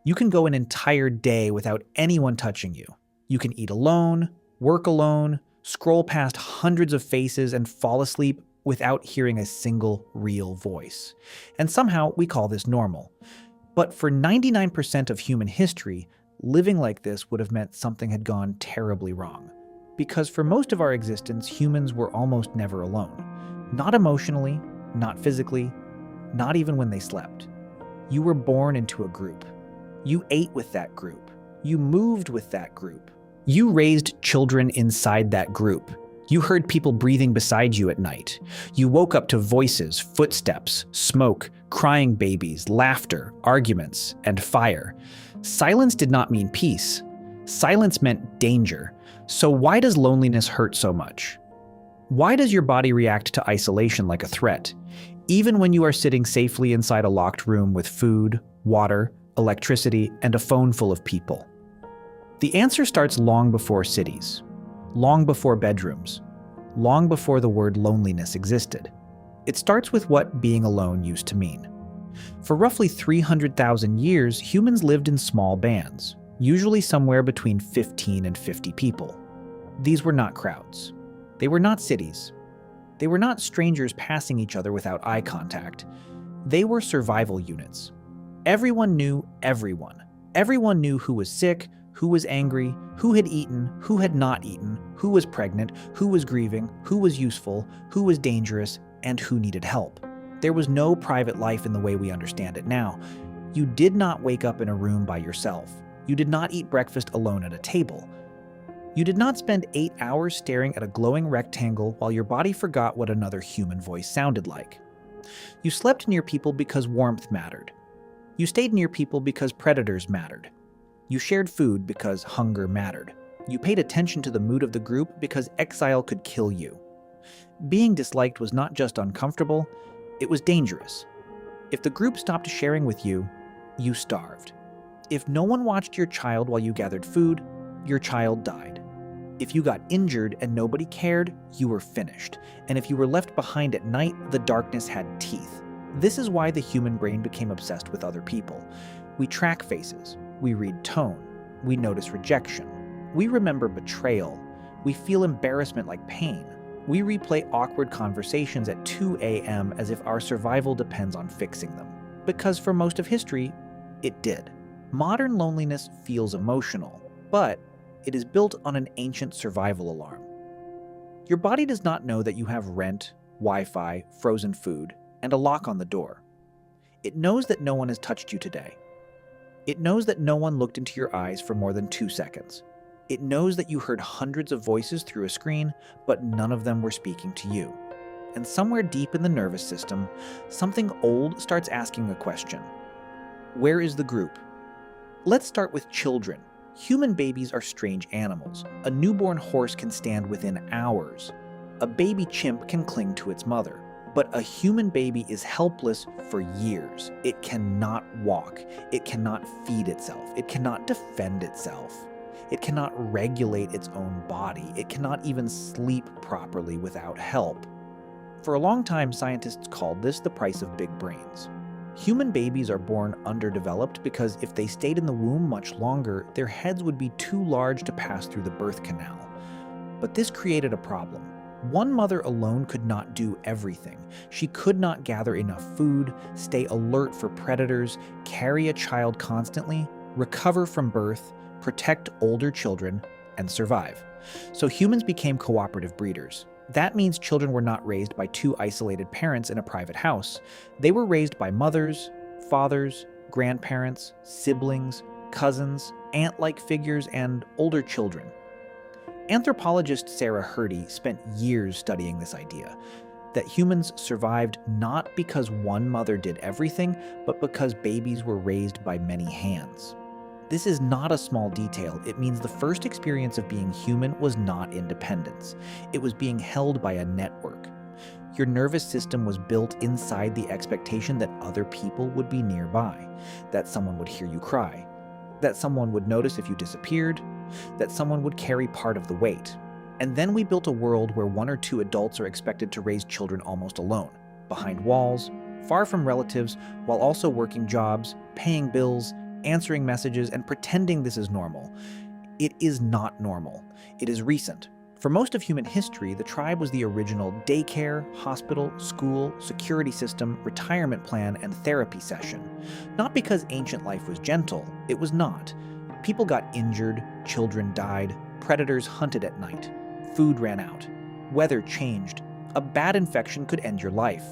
You can go an entire day without anyone touching you. You can eat alone, work alone, scroll past hundreds of faces, and fall asleep without hearing a single real voice. And somehow we call this normal. But for 99% of human history, living like this would have meant something had gone terribly wrong. Because for most of our existence, humans were almost never alone. Not emotionally, not physically, not even when they slept. You were born into a group. You ate with that group. You moved with that group. You raised children inside that group. You heard people breathing beside you at night. You woke up to voices, footsteps, smoke, crying babies, laughter, arguments, and fire. Silence did not mean peace. Silence meant danger. So why does loneliness hurt so much? Why does your body react to isolation like a threat, even when you are sitting safely inside a locked room with food, water, electricity, and a phone full of people? The answer starts long before cities, long before bedrooms, long before the word loneliness existed. It starts with what being alone used to mean. For roughly 300,000 years, humans lived in small bands, usually somewhere between 15 and 50 people. These were not crowds. They were not cities. They were not strangers passing each other without eye contact. They were survival units. Everyone knew everyone. Everyone knew who was sick, who was angry, who had eaten, who had not eaten, who was pregnant, who was grieving, who was useful, who was dangerous, and who needed help. There was no private life in the way we understand it now. You did not wake up in a room by yourself. You did not eat breakfast alone at a table. You did not spend 8 hours staring at a glowing rectangle while your body forgot what another human voice sounded like. You slept near people because warmth mattered. You stayed near people because predators mattered. You shared food because hunger mattered. You paid attention to the mood of the group because exile could kill you. Being disliked was not just uncomfortable, it was dangerous. If the group stopped sharing with you, you starved. If no one watched your child while you gathered food, your child died. If you got injured and nobody cared, you were finished. And if you were left behind at night, the darkness had teeth. This is why the human brain became obsessed with other people. We track faces. We read tone. We notice rejection. We remember betrayal. We feel embarrassment like pain. We replay awkward conversations at 2 a.m. as if our survival depends on fixing them. Because for most of history, it did. Modern loneliness feels emotional, but it is built on an ancient survival alarm. Your body does not know that you have rent, Wi-Fi, frozen food, and a lock on the door. It knows that no one has touched you today. It knows that no one looked into your eyes for more than 2 seconds. It knows that you heard hundreds of voices through a screen, but none of them were speaking to you. And somewhere deep in the nervous system, something old starts asking a question. Where is the group? Let's start with children. Human babies are strange animals. A newborn horse can stand within hours. A baby chimp can cling to its mother. But a human baby is helpless for years. It cannot walk. It cannot feed itself. It cannot defend itself. It cannot regulate its own body. It cannot even sleep properly without help. For a long time, scientists called this the price of big brains. Human babies are born underdeveloped because if they stayed in the womb much longer, their heads would be too large to pass through the birth canal. But this created a problem. One mother alone could not do everything. She could not gather enough food, stay alert for predators, carry a child constantly, recover from birth, protect older children, and survive. So humans became cooperative breeders. That means children were not raised by two isolated parents in a private house. They were raised by mothers, fathers, grandparents, siblings, cousins, aunt-like figures, and older children. Anthropologist Sarah Hrdy spent years studying this idea, that humans survived not because one mother did everything, but because babies were raised by many hands. This is not a small detail. It means the first experience of being human was not independence. It was being held by a network. Your nervous system was built inside the expectation that other people would be nearby, that someone would hear you cry, that someone would notice if you disappeared, that someone would carry part of the weight. And then we built a world where 1 or 2 adults are expected to raise children almost alone, behind walls, far from relatives, while also working jobs, paying bills, answering messages, and pretending this is normal. It is not normal. It is recent. For most of human history, the tribe was the original daycare, hospital, school, security system, retirement plan, and therapy session. Not because ancient life was gentle, it was not. People got injured, children died, predators hunted at night, food ran out, weather changed. A bad infection could end your life,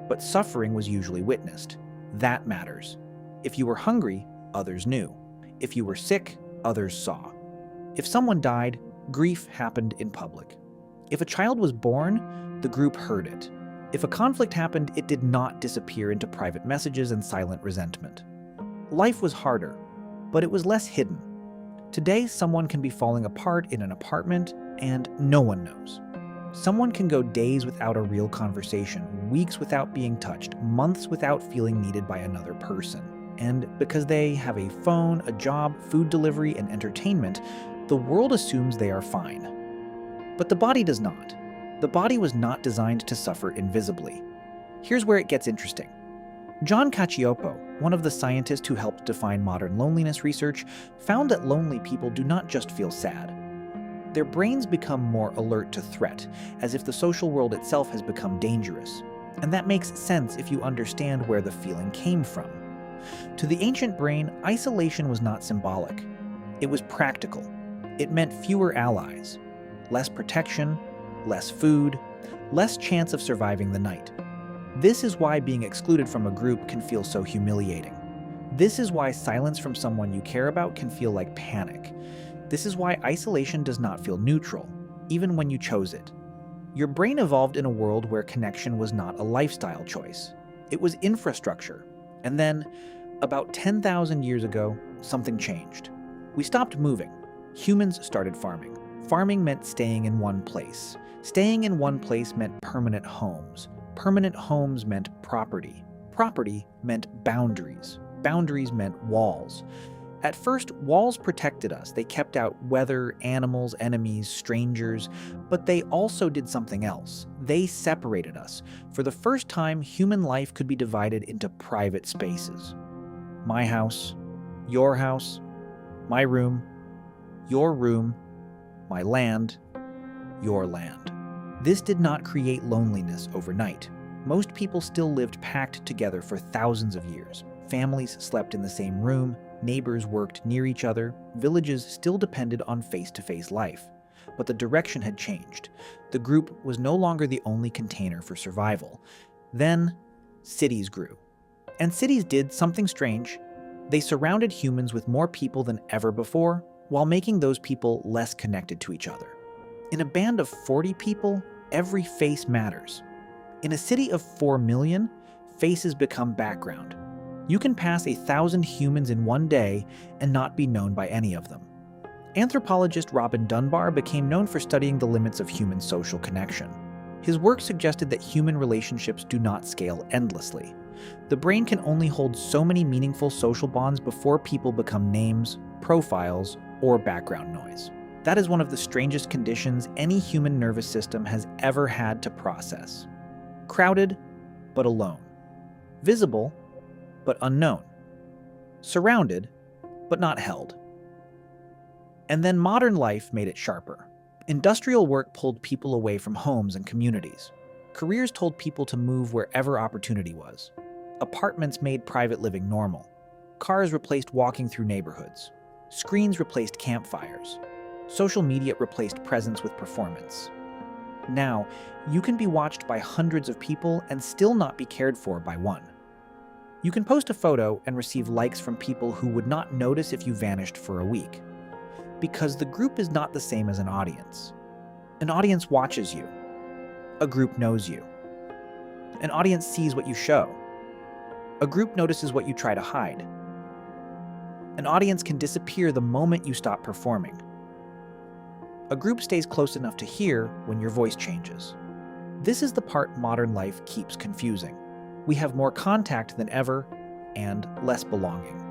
but suffering was usually witnessed. That matters. If you were hungry, others knew. If you were sick, others saw. If someone died, grief happened in public. If a child was born, the group heard it. If a conflict happened, it did not disappear into private messages and silent resentment. Life was harder, but it was less hidden. Today, someone can be falling apart in an apartment and no one knows. Someone can go days without a real conversation, weeks without being touched, months without feeling needed by another person. And because they have a phone, a job, food delivery, and entertainment, the world assumes they are fine. But the body does not. The body was not designed to suffer invisibly. Here's where it gets interesting. John Cacioppo, one of the scientists who helped define modern loneliness research, found that lonely people do not just feel sad. Their brains become more alert to threat, as if the social world itself has become dangerous. And that makes sense if you understand where the feeling came from. To the ancient brain, isolation was not symbolic. It was practical. It meant fewer allies, less protection, less food, less chance of surviving the night. This is why being excluded from a group can feel so humiliating. This is why silence from someone you care about can feel like panic. This is why isolation does not feel neutral, even when you chose it. Your brain evolved in a world where connection was not a lifestyle choice. It was infrastructure. And then, about 10,000 years ago, something changed. We stopped moving. Humans started farming. Farming meant staying in one place. Staying in one place meant permanent homes. Permanent homes meant property. Property meant boundaries. Boundaries meant walls. At first, walls protected us. They kept out weather, animals, enemies, strangers, but they also did something else. They separated us. For the first time, human life could be divided into private spaces. My house, my room, your room, my land, your land. This did not create loneliness overnight. Most people still lived packed together for thousands of years. Families slept in the same room, neighbors worked near each other, villages still depended on face-to-face life. But the direction had changed. The group was no longer the only container for survival. Then, cities grew. And cities did something strange. They surrounded humans with more people than ever before, while making those people less connected to each other. In a band of 40 people, every face matters. In a city of 4 million, faces become background. You can pass 1,000 humans in one day and not be known by any of them. Anthropologist Robin Dunbar became known for studying the limits of human social connection. His work suggested that human relationships do not scale endlessly. The brain can only hold so many meaningful social bonds before people become names, profiles, or background noise. That is one of the strangest conditions any human nervous system has ever had to process. Crowded, but alone. Visible, but unknown. Surrounded, but not held. And then modern life made it sharper. Industrial work pulled people away from homes and communities. Careers told people to move wherever opportunity was. Apartments made private living normal. Cars replaced walking through neighborhoods. Screens replaced campfires. Social media replaced presence with performance. Now, you can be watched by hundreds of people and still not be cared for by one. You can post a photo and receive likes from people who would not notice if you vanished for a week. Because the group is not the same as an audience. An audience watches you. A group knows you. An audience sees what you show. A group notices what you try to hide. An audience can disappear the moment you stop performing. A group stays close enough to hear when your voice changes. This is the part modern life keeps confusing. We have more contact than ever and less belonging.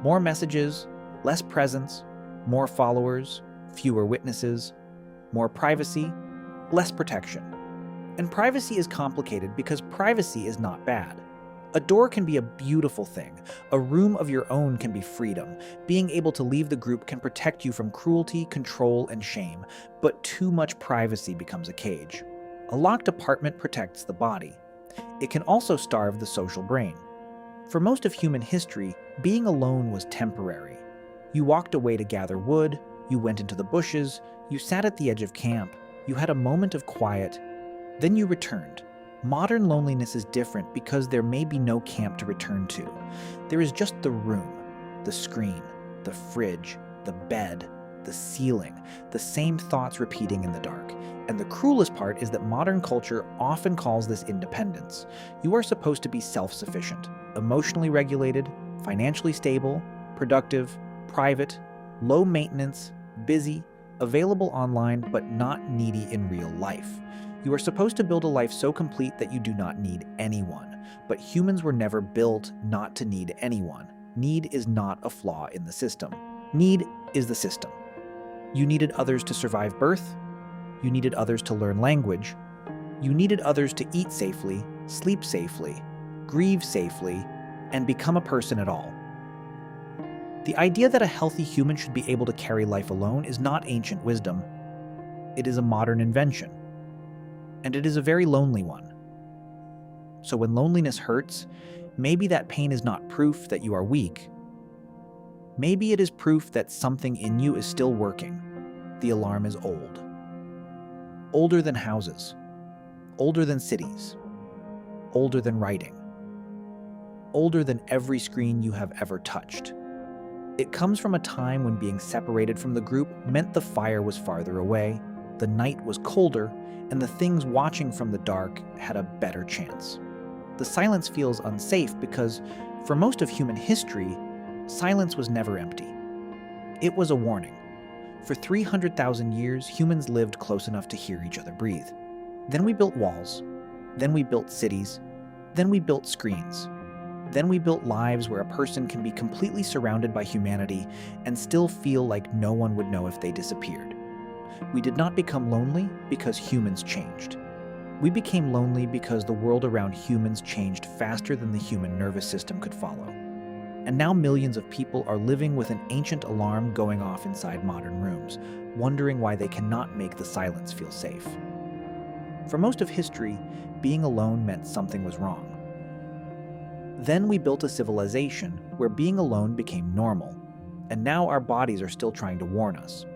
More messages, less presence, more followers, fewer witnesses, more privacy, less protection. And privacy is complicated because privacy is not bad. A door can be a beautiful thing. A room of your own can be freedom. Being able to leave the group can protect you from cruelty, control, and shame, but too much privacy becomes a cage. A locked apartment protects the body. It can also starve the social brain. For most of human history, being alone was temporary. You walked away to gather wood, you went into the bushes, you sat at the edge of camp, you had a moment of quiet, then you returned. Modern loneliness is different because there may be no camp to return to. There is just the room, the screen, the fridge, the bed, the ceiling, the same thoughts repeating in the dark. And the cruelest part is that modern culture often calls this independence. You are supposed to be self-sufficient, emotionally regulated, financially stable, productive, private, low maintenance, busy, available online, but not needy in real life. You are supposed to build a life so complete that you do not need anyone. But humans were never built not to need anyone. Need is not a flaw in the system. Need is the system. You needed others to survive birth. You needed others to learn language. You needed others to eat safely, sleep safely, grieve safely, and become a person at all. The idea that a healthy human should be able to carry life alone is not ancient wisdom. It is a modern invention. And it is a very lonely one. So when loneliness hurts, maybe that pain is not proof that you are weak. Maybe it is proof that something in you is still working. The alarm is old. Older than houses. Older than cities. Older than writing. Older than every screen you have ever touched. It comes from a time when being separated from the group meant the fire was farther away, the night was colder, and the things watching from the dark had a better chance. The silence feels unsafe because, for most of human history, silence was never empty. It was a warning. For 300,000 years, humans lived close enough to hear each other breathe. Then we built walls. Then we built cities. Then we built screens. Then we built lives where a person can be completely surrounded by humanity and still feel like no one would know if they disappeared. We did not become lonely because humans changed. We became lonely because the world around humans changed faster than the human nervous system could follow. And now millions of people are living with an ancient alarm going off inside modern rooms, wondering why they cannot make the silence feel safe. For most of history, being alone meant something was wrong. Then we built a civilization where being alone became normal, and now our bodies are still trying to warn us.